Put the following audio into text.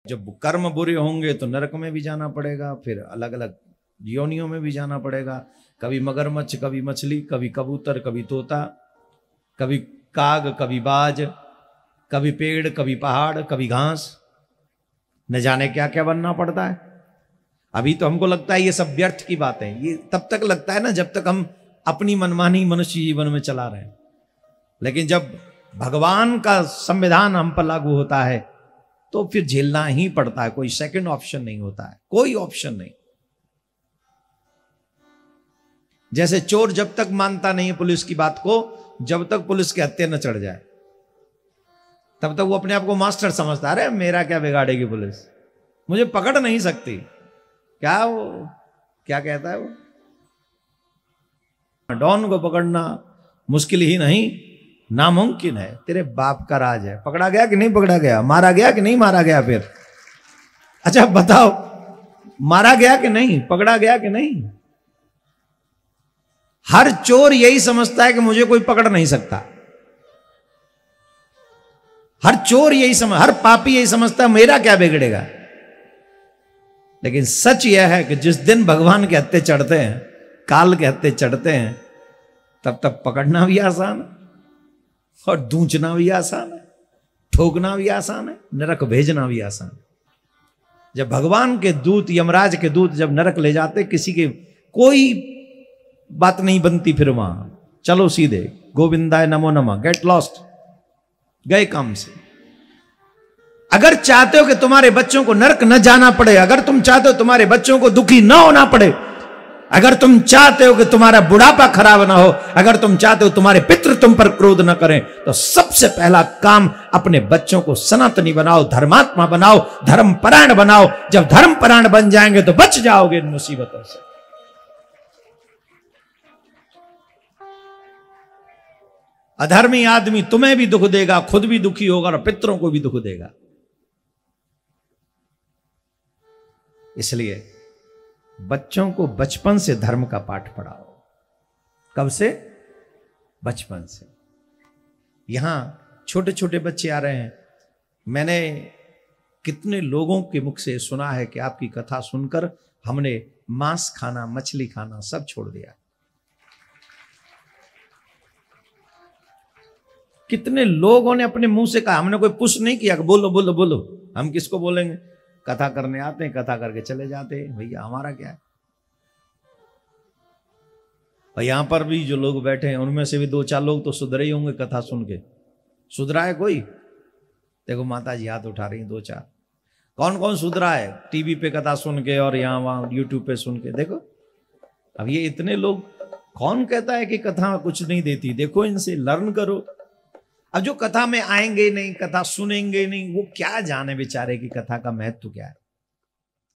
जब कर्म बुरे होंगे तो नरक में भी जाना पड़ेगा, फिर अलग अलग योनियों में भी जाना पड़ेगा। कभी मगरमच्छ, कभी मछली, कभी कबूतर, कभी तोता, कभी काग, कभी बाज, कभी पेड़, कभी पहाड़, कभी घास, न जाने क्या क्या बनना पड़ता है। अभी तो हमको लगता है ये सब व्यर्थ की बात है, ये तब तक लगता है ना जब तक हम अपनी मनमानी मनुष्य जीवन में चला रहे हैं। लेकिन जब भगवान का संविधान हम पर लागू होता है तो फिर झेलना ही पड़ता है, कोई सेकंड ऑप्शन नहीं होता है, कोई ऑप्शन नहीं। जैसे चोर जब तक मानता नहीं है पुलिस की बात को, जब तक पुलिस के हत्थे न चढ़ जाए तब तक वो अपने आप को मास्टर समझता है। मेरा क्या बिगाड़ेगी पुलिस, मुझे पकड़ नहीं सकती। क्या वो क्या कहता है वो, डॉन को पकड़ना मुश्किल ही नहीं नामुमकिन है। तेरे बाप का राज है। पकड़ा गया कि नहीं पकड़ा गया, मारा गया कि नहीं मारा गया? फिर अच्छा बताओ, मारा गया कि नहीं, पकड़ा गया कि नहीं? हर चोर यही समझता है कि मुझे कोई पकड़ नहीं सकता। हर चोर यही समझ, हर पापी यही समझता है मेरा क्या बिगड़ेगा। लेकिन सच यह है कि जिस दिन भगवान के हत्थे चढ़ते हैं, काल के हत्थे चढ़ते हैं, तब तक पकड़ना भी आसान है और दूंचना भी आसान है, ठोकना भी आसान है, नरक भेजना भी आसान है। जब भगवान के दूत, यमराज के दूत जब नरक ले जाते, किसी के कोई बात नहीं बनती, फिर वहां चलो सीधे गोविंदाय नमो नमः, गेट लॉस्ट, गए काम से। अगर चाहते हो कि तुम्हारे बच्चों को नरक न जाना पड़े, अगर तुम चाहते हो तुम्हारे बच्चों को दुखी न होना पड़े, अगर तुम चाहते हो कि तुम्हारा बुढ़ापा खराब ना हो, अगर तुम चाहते हो तुम्हारे पितृ तुम पर क्रोध न करें, तो सबसे पहला काम अपने बच्चों को सनातनी बनाओ, धर्मात्मा बनाओ, धर्मपरायण बनाओ। जब धर्मपरायण बन जाएंगे तो बच जाओगे इन मुसीबतों से। अधर्मी आदमी तुम्हें भी दुख देगा, खुद भी दुखी होगा और पितरों को भी दुख देगा। इसलिए बच्चों को बचपन से धर्म का पाठ पढ़ाओ। कब से? बचपन से। यहां छोटे छोटे बच्चे आ रहे हैं। मैंने कितने लोगों के मुख से सुना है कि आपकी कथा सुनकर हमने मांस खाना, मछली खाना सब छोड़ दिया। कितने लोगों ने अपने मुंह से कहा, हमने कोई पुश नहीं किया कि बोलो बोलो बोलो। हम किसको बोलेंगे? कथा करने आते हैं, कथा करके चले जाते हैं, भैया हमारा क्या है। और यहां पर भी जो लोग बैठे हैं उनमें से भी 2-4 लोग तो सुधरे ही होंगे कथा सुन के। सुधरा है कोई? देखो माता जी हाथ उठा रही 2-4। कौन कौन सुधरा है टीवी पे कथा सुन के और यहां वहां यूट्यूब पे सुन के? देखो अब ये इतने लोग, कौन कहता है कि कथा कुछ नहीं देती? देखो इनसे लर्न करो। अब जो कथा में आएंगे नहीं, कथा सुनेंगे नहीं, वो क्या जाने बेचारे की कथा का महत्व क्या है।